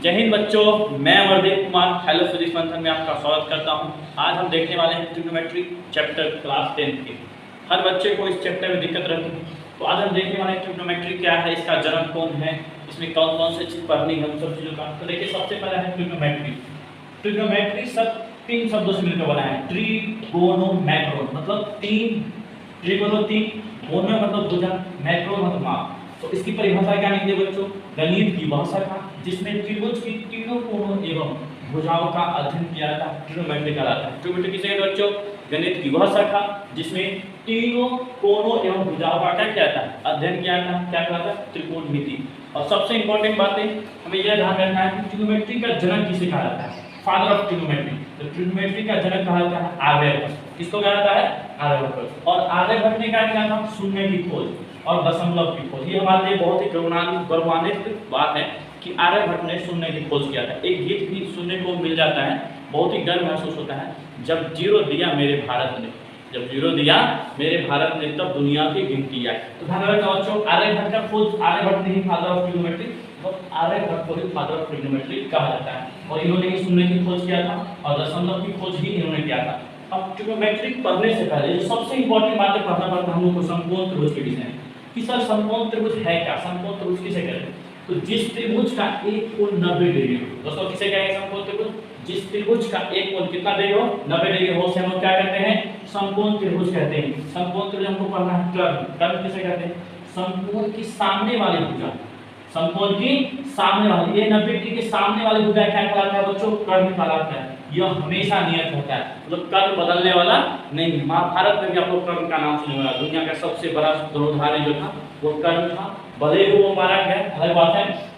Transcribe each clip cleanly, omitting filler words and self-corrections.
जय हिंद बच्चों, मैं अमरदीप कुमार हेलो फिजिक्स मंथन में आपका स्वागत करता हूं। आज हम देखने वाले हैं ट्रिग्नोमेट्री चैप्टर क्लास 10 के। हर बच्चे को इस चैप्टर में दिक्कत रहती है, तो आज हम देखने वाले हैं ट्रिग्नोमेट्री क्या है, इसका जनक कौन है, इसमें कौन कौन से चीज़ पढ़नी है, उन सब चीज़ों का। तो देखिए, सबसे पहला है ट्रिग्नोमेट्री। ट्रिग्नोमेट्री सब 3 शब्दों से मिलकर बना है। ट्रिगोनोमेट्रोन मतलब 3, ट्री मतलब 3, गोनो मतलब भुजा, मैक्रो मतलब माप। तो इसकी परिभाषा क्या निकली बच्चों? गणित की वह शाखा जिसमें त्रिभुज की तीनों कोणों एवं भुजाओं का अध्ययन किया जाता है, ट्रिग्नोमेट्री कहलाता है। ट्रिग्नोमेट्री किसे कहते हैं बच्चों? गणित की वह शाखा जिसमें तीनों कोणों एवं भुजाओं का क्या किया जाता है, अध्ययन किया जाता है। क्या कहलाता है? त्रिकोणमिति। और सबसे इंपॉर्टेंट बात है, हमें यह ध्यान रखना है कि ट्रिग्नोमेट्री का जनक किसे कहा जाता है? Father of trigonometry. तो ट्रिग्नोमेट्री का जनक कहा जाता है आर्यभट्ट। किसको कहा जाता है? आर्यभट्ट। और आर्यभट्ट ने क्या किया था? शून्य की खोज और दशमलव की खोज। ये हमारे लिए बहुत ही गौरवान्वित बात है कि आर्यभट्ट ने शून्य की खोज किया था। एक गीत भी सुनने को मिल जाता है, बहुत ही गर्व महसूस होता है, जब जीरो दिया मेरे भारत ने, जब जीरो दिया मेरे भारत ने तब दुनिया की गिनती आई। तो ध्यान रखना बच्चों, आर्यभट्ट का खोज, आर्यभट्ट ने ही फादर ऑफ ट्रिग्नोमेट्री, तो आर्यभट्ट को ही फादर ऑफ ट्रिग्नोमेट्री कहा जाता है। और इन्होंने ही शून्य की खोज किया था और दशमलव की खोज ही इन्होंने किया था। अब ट्रिग्नोमेट्री पढ़ने से पहले जो सबसे इंपॉर्टेंट बात है पढ़ना पड़ता है हम लोग को समकोण त्रिभुज के विषय में, कि सर समकोण त्रिभुज है क्या, समकोण त्रिभुज किसे कहते हैं? तो जिस त्रिभुज का एक कोण 90 डिग्री हो। दोस्तों किसे कहेंगे समकोण त्रिभुज? जिस त्रिभुज का एक कोण कितना डिग्री हो? 90 डिग्री हो, उसे हम क्या कहते हैं? समकोण त्रिभुज कहते हैं। समकोण त्रिभुज हमको पढ़ना है कर्म। कर्म किसे कहते हैं? समकोण की सामने वाली भुजा, समकोण की सामने वाली, ये 90 डिग्री के सामने वाली भुजा क्या कहलाता है बच्चों? कर्म कहलाता है। यह हमेशा नियत होता है, मतलब कर्म बदलने वाला नहीं। महाभारत में भी आप लोग कर्म का नाम सुने होगा। दुनिया का सबसे बड़ा दुर्योधन जो था वो कर्म था, भले ही वो मारा गया, अलग बात है।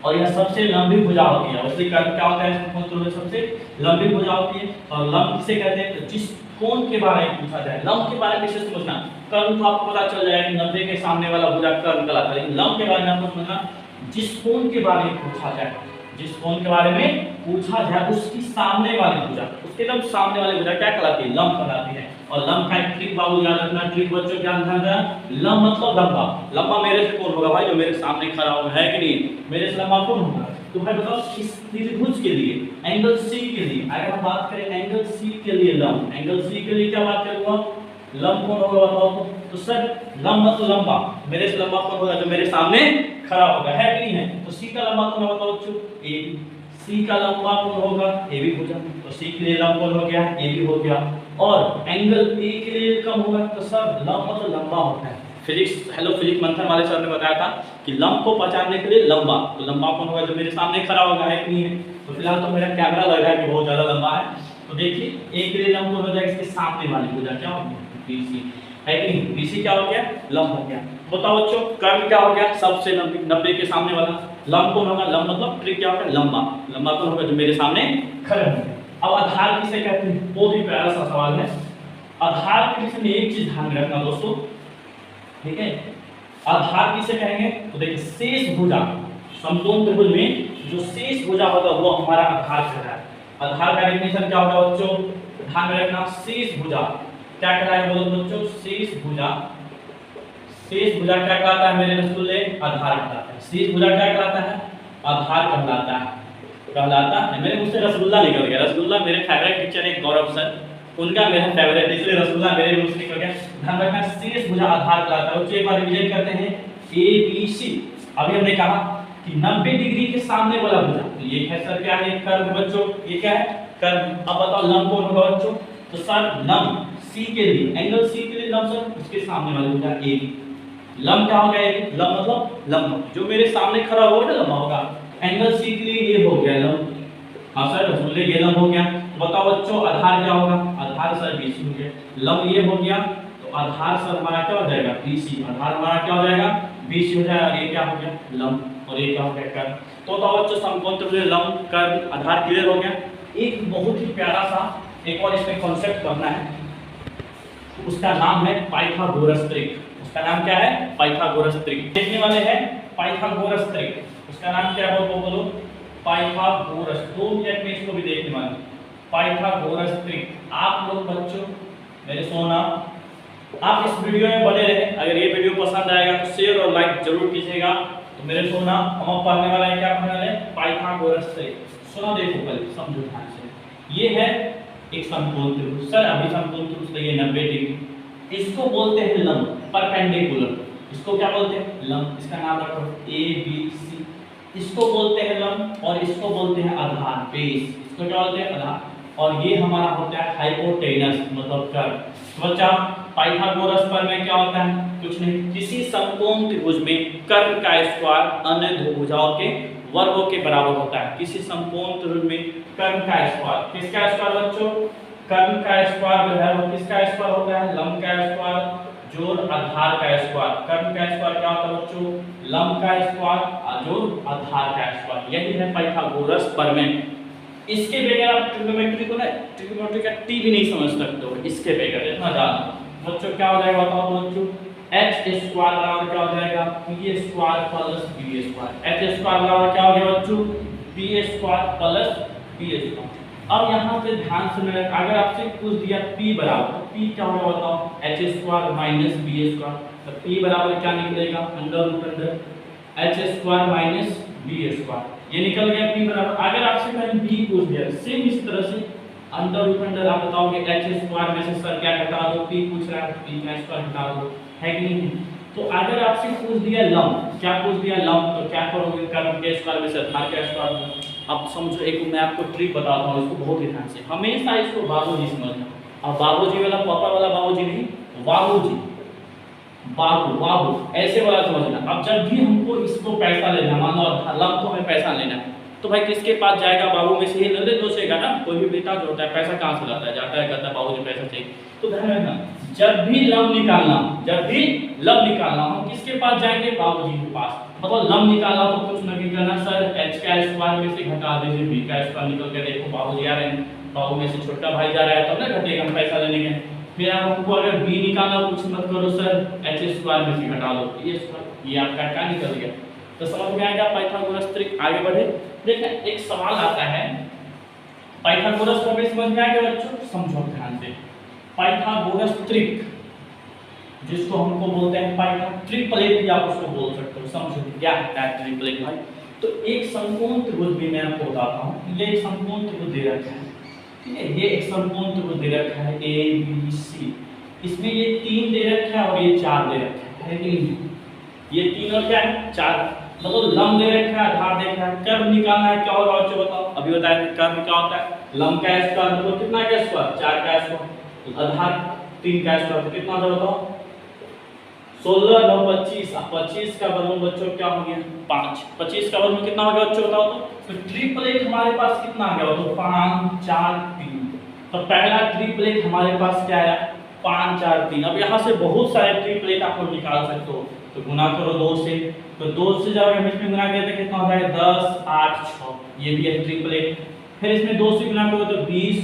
और यह सबसे लंबी भुजा होती है, उसकी कर्म क्या होता है? सबसे लंबी भुजा होती है। और लंब किसे कहते हैं? तो जिस कोण के बारे में पूछा जाए, लंब के बारे में किसे समझना? कर्म तो आपको पता चल जाएगा कि 90 के सामने वाला भुजा कर्म कहलाता है, लेकिन लंब के बारे में आपको समझना, जिस कोण के बारे में पूछा जाए, जिस कोण के बारे में पूछा जाए उसकी सामने वाली भुजा, उसके एकदम सामने वाली भुजा क्या कहलाती है? लंब कहलाती है। और लंब का एक ट्रिक बाबू याद रखना, ट्रिक बच्चों क्या ध्यान देना, लंब मतलब लंबा। लंबा मेरे से कौन होगा भाई? जो मेरे सामने खड़ा हुआ है कि नहीं, मेरे से लंबा कौन होगा? तो भाई बताओ, इस त्रिभुज के लिए एंगल सी के लिए, अगर हम बात करें एंगल सी के लिए लंब, एंगल सी के लिए क्या बात करूंगा? लंब कौन होगा बताओ? तो सर लंब मतलब लंबा, मेरे से लंबा कौन होगा? जो मेरे सामने खड़ा होगा, है कि नहीं है? तो सी का लंबा कौन होगा बताओ बच्चों? ए। सी का लंबा कौन होगा? ए भी भुजा। तो सी के लिए लंब कौन हो गया? ए भी हो गया। और एंगल ए के लिए कम होगा, तो सर लंब मतलब लंबा होता है। फिजिक्स हेलो फिजिक्स मंथन वाले सर ने बताया था कि लंब को पहचानने के लिए लंबा, तो लंबा कौन होगा? जो मेरे सामने खड़ा होगा, है कि नहीं है? तो फिलहाल तो मेरा कैमरा लग रहा है कि बहुत ज्यादा लंबा है। तो देखिए, ए के लिए लंब कौन हो जाएगा? इसके सामने वाली भुजा क्या होगी? बीसी, है कि नहीं? बीसी क्या हो गया? लंब हो गया। बताओ बच्चों, कर्म क्या हो गया? सबसे लंबी, 90 के सामने वाला। लंब कौन होगा? लंब मतलब ट्रिक क्या होगा? लंबा। लंबा कौन होगा? जो मेरे सामने खड़े होंगे। अब आधार किसे कहते हैं? बहुत ही प्यारा सा सवाल है। आधार के विषय में एक चीज ध्यान में रखना दोस्तों, ठीक है? आधार किसे कहेंगे? तो देखिए, शेष भुजा, समकोण त्रिभुज में जो शेष भुजा होगा वो हमारा आधार कहलाता है। आधार का डेफिनेशन क्या होगा बच्चों? ध्यान में रखना, शेष भुजा क्या कहलाएगा बोलो बच्चों? शेष भुजा, शेष भुजा क्या कहलाता है मेरे रसगुल्ले? आधार कहलाता है। शेष भुजा क्या कहलाता है? आधार कहलाता है, कहलाता है। मेरे मुझसे रसगुल्ला निकल गया। रसगुल्ला मेरे फेवरेट टीचर है गौरव सर, उनका मेरा फेवरेट, इसलिए रसगुल्ला मेरे मुंह से निकल गया। ध्यान रखना, शेष भुजा आधार कहलाता है। बच्चों एक बार रिवीजन करते हैं, ए बी सी। अभी हमने कहा कि 90 डिग्री के सामने वाला भुजा, तो ये है सर क्या है? कर्म बच्चों, ये क्या है? कर्म। अब बताओ लंब कौन होगा बच्चों? तो सर लंब सी के लिए, एंगल सी के लिए लंब सर उसके सामने वाला भुजा ए। लंब क्या होगा? ए। लंब मतलब लंब, जो मेरे सामने खड़ा होगा ना लंबा होगा। एंगल सी के लिए ये हो गया लंब। हाँ सर रसगुल्ले ये लंब हो गया। तो बताओ बच्चों, आधार क्या होगा? आधार सर बीसी हो गया। लंब ये हो गया, तो आधार सर हमारा क्या हो जाएगा? बीसी। आधार हमारा क्या हो जाएगा? बीसी हो जाएगा। ये क्या हो गया? लंब। और ये क्या हो गया? कर्म। तो बताओ बच्चों, समकोण त्रिभुज लंब कर्म आधार क्लियर हो गया। एक बहुत ही प्यारा सा एक और इसमें कॉन्सेप्ट करना है, उसका नाम है पाइथागोरस ट्रिक। उसका नाम क्या है? Pythagoras trick. देखने वाले हैं पाइथागोरस ट्रिक। उसका नाम क्या है बोलो? पाइथागोरस। 2 मिनट में इसको भी देखने वाले। Pythagoras trick. आप लोग बच्चों मेरे सोना आप इस वीडियो में बने रहें। अगर ये वीडियो पसंद आएगा तो शेयर और लाइक जरूर कीजिएगा। तो मेरे सोना हम पढ़ने वाला है, क्या पढ़ने वाले हैं, पाइथागोरस से। सुना देखो पहले, समझो ध्यान से। ये है एक समकोण त्रिभुज। सर अभी समकोण त्रिभुज तो ये 90 डिग्री, इसको बोलते हैं लंब, परपेंडिकुलर। इसको क्या बोलते हैं, लंब। इसका नाम रखो ए बी सी। इसको बोलते हैं लंब और इसको बोलते हैं आधार, बेस। इसको क्या बोलते हैं, आधार। और ये हमारा होता है हाइपोटेनस, मतलब कर्व। तो बच्चा पाइथागोरस प्रमेय क्या होता है, कुछ नहीं, किसी समकोण त्रिभुज में कर्व का स्क्वायर अन्य दो भुजाओं के वर्गों के बराबर होता है। किसी समकोण त्रिभुज में कर्व का स्क्वायर, किसका स्क्वायर बच्चों, कर्व का स्क्वायर जो है वो किसका स्क्वायर होता है, लंब का स्क्वायर जोड़ आधार का स्क्वायर। कर्व का स्क्वायर क्या होता है बच्चों, लंब का स्क्वायर जोड़ आधार का स्क्वायर। यही है पाइथागोरस प्रमेय। इसके बगैर आप ट्रिग्नोमेट्री को ना, ट्रिग्नोमेट्री का टी भी नहीं समझ सकते हो इसके बगैर, इतना जान बच्चों। क्या हो जाएगा बताओ तो बच्चों, h स्क्वायर बराबर क्या हो जाएगा, p square plus b square. h square बराबर क्या हो गया बच्चों, p square plus b square. अब यहाँ पे ध्यान से मेरा, अगर आपसे पूछ दिया p बराबर, तो p क्या होगा बताओ, h square minus b square. तो p बराबर क्या निकलेगा, under root under h square minus b square. ये निकल गया p बराबर। अगर आपसे कहीं b पूछ दिया, सेम इस तरह से अंडर रूट अंडर आप बताओगे h स्क्वायर में से सर क्या घटा दो, p पूछ रहा है तो p का स्क्वायर घटा दो, है कि नहीं। तो अगर आपसे पूछ दिया लंब, क्या पूछ दिया लंब, तो क्या करोगे, कर्व के स्क्वायर में से आधार का स्क्वायर। अब समझो, एक मैं आपको ट्रिक बताता हूँ, इसको बहुत ध्यान से, हमेशा इसको बाबूजी समझना। अब बाबूजी वाला पापा वाला बाबूजी नहीं, बाबूजी, बाबू बाबू ऐसे वाला समझना। अब जब भी हमको इसको पैसा लेना, मान लो लंब को हमें पैसा लेना है, तो भाई किसके पास जाएगा, बाबू में से ही ले दोसेगा ना। कोई भी बेटा जो होता है पैसा कहाँ से लाता है, जाता है कहता है बाबू जी पैसा चाहिए। तो ध्यान रखना, जब भी लंब निकालना, जब भी लंब निकालना, हम किसके पास जाएंगे, बाबू जी के पास। मतलब लंब निकालना तो कुछ नहीं करना सर, h का स्क्वायर में से घटा दीजिए b का स्क्वायर, निकल के देखो बाबू जी आ रहे हैं, बाबू में से छोटा भाई जा रहा है तब ना घटेगा, हम पैसा लेने के। फिर आपको अगर b निकालना, कुछ मत करो सर, h स्क्वायर में से घटा दो ये स्क्वायर, ये आपका क्या निकल गया। तो समझ में आएगा पाइथागोरस ट्रिक। आगे बढ़े, देखिए एक सवाल आता है, पाइथागोरस प्रमेय समझ में आएगा बच्चों, समझो ध्यान से। पाइथागोरस ट्रिक, जिसको हमको बोलते हैं पाइथा ट्रिपलेट भी आप उसको बोल सकते हो। समझो क्या है ट्रिपलेट भाई। तो एक समकोण त्रिभुज भी मैं आपको बताता हूँ। ये एक समकोण त्रिभुज दे रखा है, ठीक है, ये एक समकोण त्रिभुज दे रखा है ए बी सी। इसमें ये 3 दे रखा है और ये 4 दे रखा है कि नहीं। ये 3 और क्या है, 4, मतलब लंब दे रखा है, आधार दे रखा है। कर्व निकालना है, क्या होगा बच्चों बताओ, अभी बताया कर्व क्या होता है, लंब का स्क्वायर मतलब कितना का स्क्वायर, 4 का स्क्वायर, आधार 3 का स्क्वायर, तो कितना था बताओ, 16 9 25। 25 का वर्गमूल बच्चों क्या हो गया, 5। 25 का वर्गमूल कितना हो गया बच्चों बताओ तो ट्रिपलेट हमारे पास कितना आ गया तो 5 4 3। तो पहला ट्रिपलेट हमारे पास क्या आया, 5 4 3। अब यहाँ से बहुत सारे ट्रिपलेट आप लोग निकाल सकते हो, तो गुना करो 2 से, तो 2 से जब हम इसमें गुना करते हैं कितना होता है 10 8 6, ये भी है ट्रिपलेट। फिर इसमें 2 से गुना करो तो 20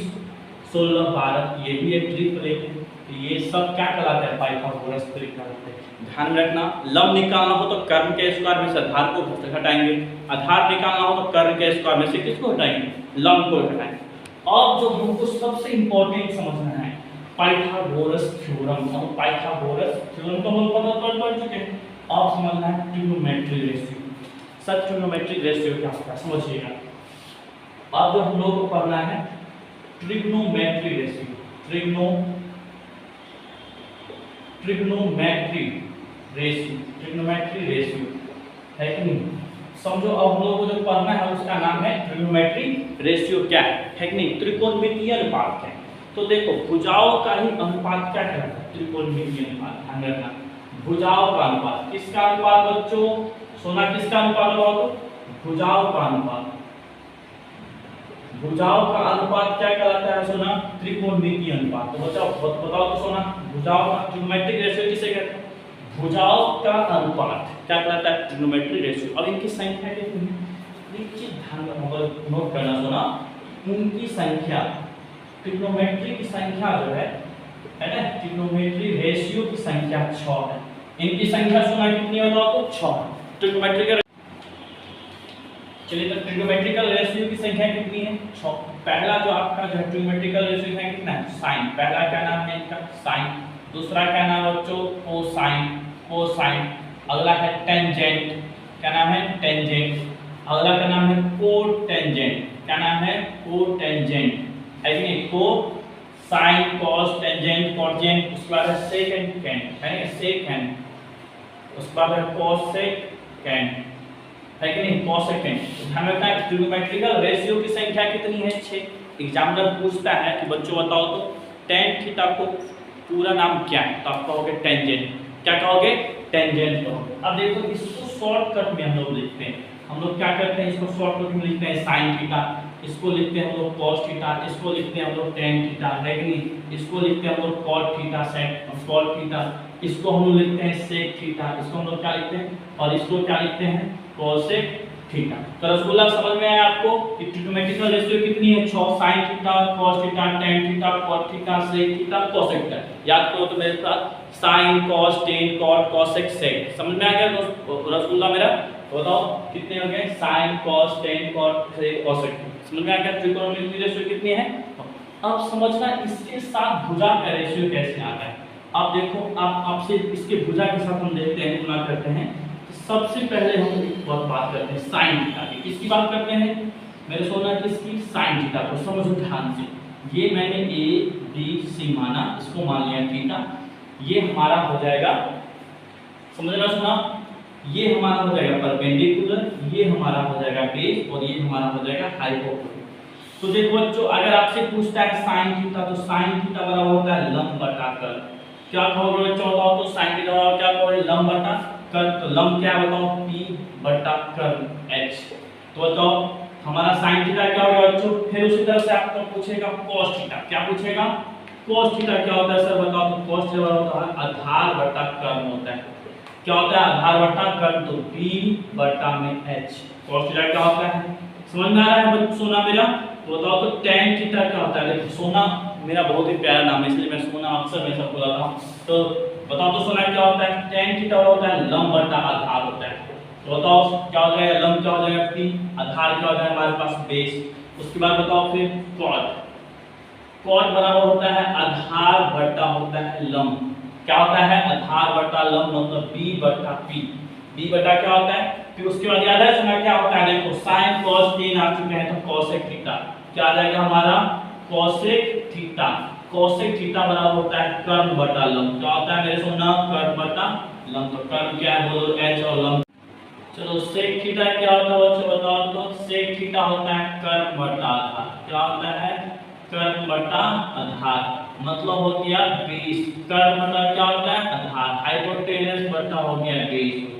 16 12, ये भी एक ट्रिपलेट है। तो ये सब क्या कहलाता है, पाइथागोरस ट्रिक कहलाता है। ध्यान रखना, लंब निकालना हो तो कर्व के स्क्वायर में से आधार को घटाएंगे, आधार निकालना हो तो कर्व के स्क्वायर में से किसको घटाएंगे, लंब को घटाएंगे। अब जो हमको सबसे इंपॉर्टेंट समझना है पाइथागोरस थ्योरम। हम पाइथागोरस थ्योरम को हम पढ़ चुके हैं। अब समझना है trigonometry ratio. Sir trigonometry ratio क्या होता है समझिएगा। अब जो हम लोग को पढ़ना है ट्रिग्नोमेट्री रेशियो, ट्रिग्नोमेट्री रेशियो है कि नहीं। समझो अब हम लोग को जो पढ़ना है उसका नाम है ट्रिग्नोमेट्री रेशियो। क्या है कि नहीं, त्रिकोणमितीय अनुपात है। तो देखो भुजाओं का ही अनुपात क्या कहलाता है, त्रिकोणमितीय अनुपात। ध्यान रखना, भुजाओं का अनुपात, किसका अनुपात बच्चों, सोना किसका अनुपात होगा तो भुजाओं का अनुपात। भुजाओं का अनुपात क्या कहलाता है सोना, त्रिकोणमितीय अनुपात। तो बच्चों बताओ तो सोना, भुजाओं का ट्रिग्नोमेट्रिक रेशियो किसे कहते हैं, भुजाओं का अनुपात क्या कहलाता है, ट्रिग्नोमेट्रिक रेशियो। अब इनकी संख्या कितनी है, एक चीज ध्यान नोट करना सोना, इनकी संख्या, ट्रिग्नोमेट्री की संख्या जो है ना, ट्रिग्नोमेट्री रेशियो की संख्या 6 है। इनकी संख्या सोना कितनी है तो 6 है। ट्रिग्नोमेट्रिक, चलिए तो ट्रिग्नोमेट्रिकल रेशियो की संख्या कितनी है 6। पहला जो आपका जो ट्रिग्नोमेट्रिकल रेशियो है कितना है, साइन। पहला क्या नाम है इनका, साइन। दूसरा क्या नाम है बच्चों, कोसाइन, कोसाइन। अगला है टेंजेंट, क्या नाम है, टेंजेंट। अगला का नाम है कोटेंजेंट, क्या नाम है, कोटेंजेंट, है कि नहीं, को साइन कॉस टेंजेंट कॉटेंजेंट। उसके बाद है सेकेंड, है सेकेंड। उसके बाद है कोसेकेंड, है कि नहीं, कोसेकेंड। ध्यान रखना है ट्रिग्नोमेट्रिकल रेशियो की संख्या कितनी है, 6। एग्जामिनर पूछता है कि बच्चों बताओ तो टेन थीटा को पूरा नाम क्या है, तो आप कहोगे टेंजेंट। क्या कहोगे, टेंजेंट कहोगे। अब देखो इसको शॉर्टकट में हम लोग लिखते हैं, हम लोग क्या करते हैं, इसको शॉर्टकट में लिखते हैं साइन थीटा, इसको लिखते हैं हम लोग कॉस थीटा, इसको लिखते हैं हम लोग टेन थीटा, है कि नहीं, इसको लिखते हैं हम लोग cot theta, sec cot theta, इसको हम लोग लिखते हैं सेक थीटा, इसको हम लोग क्या लिखते हैं, और इसको क्या लिखते हैं, कोसेक थीटा। तो रसगुल्ला समझ में आया आपको कि ट्रिग्नोमेट्रिकल रेशियो कितनी है, 6, sine theta, cos theta, tan theta, cot theta, sec theta, cosec theta. याद करो तो मेरे साथ, sine cos tan cot cosec sec. समझ में आ गया रसगुल्ला मेरा, बताओ कितने हो गए, sine cos tan cot sec cosec. समझ में आ गया ट्रिग्नोमेट्रिक रेशियो कितनी है। अब समझना इसके साथ भुजा का रेशियो कैसे आता है। आप देखो, आप आपसे इसके भुजा के साथ हम देखते हैं, गुणा करते हैं। तो सबसे पहले हम एक बात करते हैं साइन थीटा की। किसकी बात करते हैं मेरे सोना, किसकी, साइन थीटा को। समझो ध्यान से, ये मैंने ए बी सी माना, इसको मान लिया थीटा। ये हमारा हो जाएगा, समझना सुना, ये हमारा हो जाएगा परपेंडिकुलर, ये हमारा हो जाएगा बेस, और ये हमारा हो जाएगा हाइपोटेन्यूज। तो देखो बच्चों, अगर आपसे पूछता है साइन थीटा, तो साइन थीटा बराबर होता है लंब बटा कर्व। क्या कहोगे बच्चों, बताओ तो साइन थीटा बराबर क्या कहोगे, लंब बटा कर्व। तो लंब क्या बताओ, p बटा कर्व h। तो बताओ हमारा साइन थीटा क्या होगा बच्चों। फिर उसी तरह से आपको पूछेगा cos थीटा, क्या पूछेगा, cos थीटा क्या होता है सर बताओ। तो cos थीटा होता है आधार बटा कर्व होता है। क्या होता है, आधार बटा कर्व, तो p बटा में h। cos थीटा क्या होता है, समझ में आ रहा है बच्चों सोना मेरा। तो बताओ तो tan थीटा क्या होता है। देखो सोना मेरा बहुत ही प्यारा नाम है, इसलिए मैं सोना अक्सर हमेशा बोला था। तो बताओ तो सोना क्या होता है, tan थीटा होता है लंब बटा आधार होता है। तो बताओ क्या हो जाएगा, लंब क्या हो जाएगा p, आधार क्या हो जाएगा हमारे पास बेस। उसके बाद बताओ फिर cot, cot बराबर होता है आधार बटा होता है लंब। क्या होता है, आधार बटा लंब, मतलब b बटा p। b बटा क्या होता है, फिर उसके बाद याद है सोना क्या होता है, देखो sin cos tan आ चुके हैं, तो cosec थीटा क्या आ जाएगा हमारा, cosec थीटा। cosec थीटा बराबर होता है कर्व बटा लंब। क्या होता है मेरे सोना, कर्व बटा लंब। तो कर्व क्या है बोलो, h, और लंब। चलो sec थीटा क्या होता है बच्चों बताओ तो। sec थीटा होता है कर्व बटा आधार। क्या होता है, कर्व बटा आधार, मतलब हो गया 20। कर्व बटा क्या होता है, आधार। हाइपोटेनस बटा हो गया 20।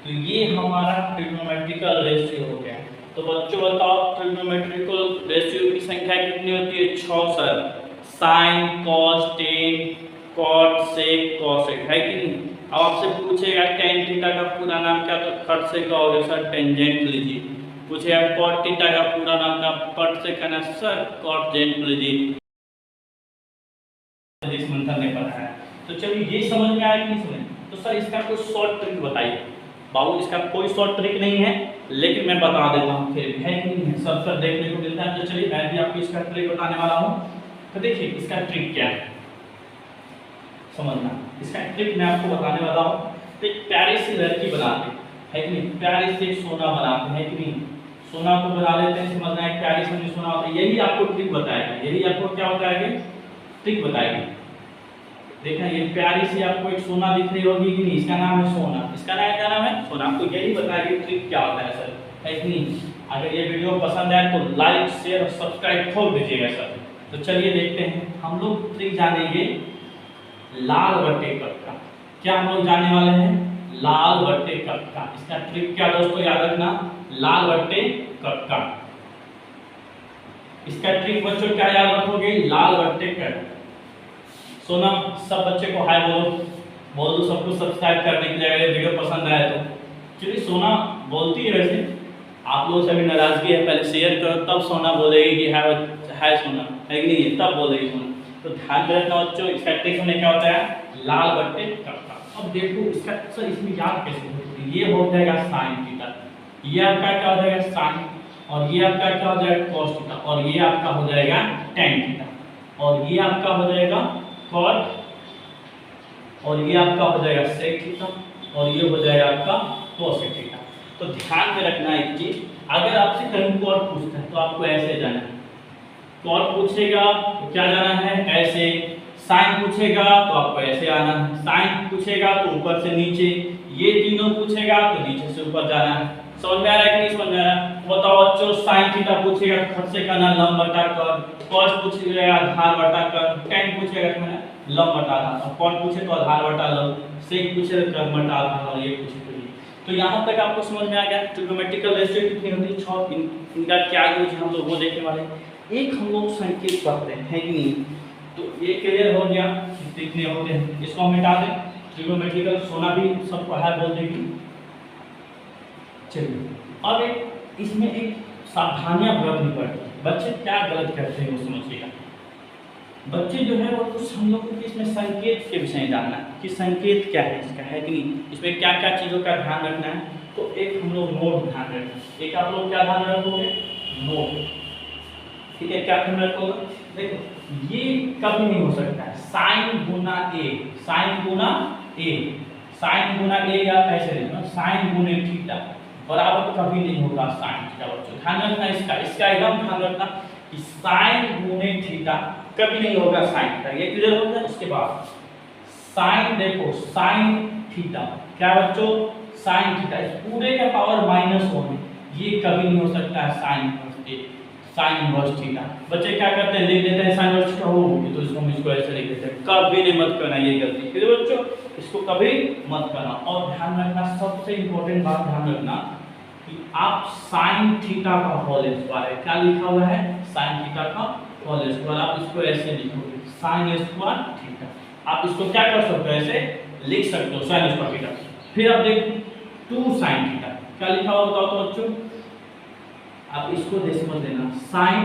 तो ये हमारा ट्रिग्नोमेट्रिकल रेशियो हो गया। तो बच्चों बताओ ट्रिग्नोमेट्रिकल रेशियो की संख्या कितनी होती है, 6 sir. Sine cos tan cot sec cosec, है कि नहीं। अब आपसे पूछेगा टेन थीटा का पूरा नाम क्या, तो फट से कहोगे सर टेंजेंट लीजिए। पूछेगा कॉट थीटा का पूरा नाम क्या, फट से कहना सर कॉटेंजेंट लीजिए। जिस मंथन ने पढ़ा है। तो चलिए ये समझ में आया कि नहीं समझ। तो सर इसका कोई शॉर्ट ट्रिक बताइए। बाबू इसका कोई शॉर्ट ट्रिक नहीं है, लेकिन मैं बता देता हूँ फिर है कि नहीं है, सब देखने को मिलता है। तो चलिए मैं भी आपको इसका ट्रिक बताने वाला हूँ। तो देखिए इसका ट्रिक क्या है, समझना। इसका ट्रिक मैं आपको बताने वाला हूँ। तो एक प्यारी सी लड़की बनाते है कि नहीं, प्यारी सी सोना बनाते हैं कि नहीं, सोना को बना लेते हैं। समझना है प्यारी सी सोना होता है, यही आपको ट्रिक बताएगा। यही आपको क्या बताएगा, ट्रिक बताएगी। देखना ये प्यारी सी आपको एक सोना दिख रही होगी कि नहीं, इसका नाम है सोना। इसका नाम क्या नाम है, सोना। आपको यही बताएगी ट्रिक क्या होता है सर, है कि नहीं। अगर ये वीडियो पसंद आए तो लाइक शेयर और सब्सक्राइब खोल दीजिएगा सर। तो चलिए देखते हैं, हम लोग ट्रिक जानेंगे लाल बट्टे कट का। क्या हम लोग जानने वाले हैं, लाल बट्टे कट का। इसका ट्रिक क्या दोस्तों याद रखना, लाल बट्टे कट का। इसका ट्रिक बच्चों क्या याद रखोगे, लाल बट्टे कट। सोना सब बच्चे को हाय बोलो, बोल दो सबको सब्सक्राइब करने के लिए अगर वीडियो पसंद आए तो। चलिए सोना बोलती है वैसे, आप लोगों से भी नाराजगी है, पहले शेयर करो तब सोना बोलेगी कि हाय सोना, है कि नहीं, तब बोलेगी सोना। तो ध्यान रखना बच्चों, इसका ट्रिक में क्या होता है, लाल बट्टे कट का। अब देखो इसका सर इसमें याद कैसे होगा, ये हो जाएगा साइन थीटा, ये आपका क्या हो जाएगा साइन, और ये आपका क्या हो जाएगा कॉस थीटा, और ये आपका हो जाएगा टेन थीटा, और ये आपका हो जाएगा कॉट और ये आपका हो जाएगा सेक थीटा और ये हो जाएगा आपका कोसेक थीटा। तो ध्यान में रखना एक चीज, अगर आपसे कहीं कॉट पूछता है तो आपको ऐसे जाना है, कॉट पूछेगा तो क्या जाना है ऐसे, साइन पूछेगा तो आपको ऐसे आना है, साइन पूछेगा तो ऊपर से नीचे, ये तीनों पूछेगा तो नीचे से ऊपर जाना है। समझ में आ रहा है कि नहीं समझ में आ रहा है? बताओ बच्चों, साइन थीटा पूछेगा तो खट से करना लंब बटा कर, कॉस पूछेगा आधार बटा कर, tan पूछेगा तो मैं लंब बटा आधार, और कॉट पूछे तो आधार बटा लंब, सेक पूछे तो कर्म बटा आधार, और ये पूछे तो ये। तो यहाँ तक आपको समझ में आ गया ट्रिग्नोमेट्रिकल रेशियो कितनी होती है 6, इनका क्या यूज है हम लोग वो देखने वाले हैं। एक हम लोग संकेत पढ़ते हैं कि नहीं, तो ये क्लियर हो गया कितने होते हैं, इसको हम मिटा दें। ट्रिग्नोमेट्रिकल सोना भी सब पढ़ा बोल देगी। चलिए अब एक इसमें एक सावधानियां बरतनी पड़ती है, बच्चे क्या गलत करते हैं वो समझिएगा। बच्चे जो है वो कुछ हम लोगों को इसमें संकेत के विषय जानना है कि संकेत क्या है इसका, है कि नहीं, इसमें क्या क्या चीज़ों का ध्यान रखना है। तो एक हम लोग नोट ध्यान रखें, एक आप लोग क्या ध्यान रखोगे, नोट, ठीक है, क्या ध्यान रखोगे, देखो ये कभी नहीं हो सकता है साइन गुना ए, साइन गुना ए, साइन गुना ए या ऐसे लिखना साइन गुने थीटा बराबर कभी नहीं होगा साइन थीटा। बच्चों ध्यान रखना इसका, इसका एकदम ध्यान रखना कि साइन गुने थीटा कभी नहीं होगा साइन थीटा, ये क्लियर हो गया। उसके बाद साइन, देखो साइन थीटा क्या बच्चों, साइन थीटा इस पूरे का पावर -1, ये कभी नहीं हो सकता है साइन साइन इनवर्स थीटा। बच्चे क्या करते हैं लिख देते हैं साइन इनवर्स थीटा हो, तो इसको हम इसको ऐसे लिख देते हैं, कभी नहीं मत करना ये गलती, क्लियर बच्चों, इसको कभी मत करना। और ध्यान रखना सबसे इंपॉर्टेंट बात ध्यान रखना कि आप साइन थीटा का होल स्क्वायर है, क्या लिखा हुआ है साइन थीटा का होल स्क्वायर, आप इसको ऐसे लिखोगे साइन स्क्वायर थीटा, आप इसको क्या कर सकते हो ऐसे लिख सकते हो साइन स्क्वायर थीटा। फिर आप देखो 2 साइन थीटा क्या लिखा हुआ बताओ तो बच्चों, आप इसको डेसिमल देना साइन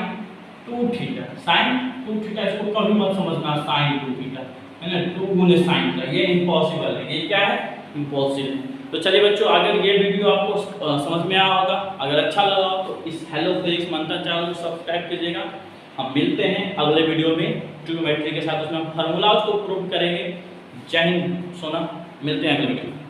2 थीटा, साइन 2 थीटा, इसको कभी मत समझना साइन 2 थीटा है ना, 2 गुने साइन थीटा, ये इम्पॉसिबल है, ये क्या है इम्पॉसिबल। तो चलिए बच्चों, अगर ये वीडियो आपको समझ में आया होगा, अगर अच्छा लगा हो तो इस हेलो फिजिक्स मंथन चैनल को सब्सक्राइब कीजिएगा। हम मिलते हैं अगले वीडियो में ट्रिग्नोमेट्री के साथ, उसमें हम फार्मूला को प्रूव करेंगे। जय हिंद सोना, मिलते हैं अगले वीडियो में।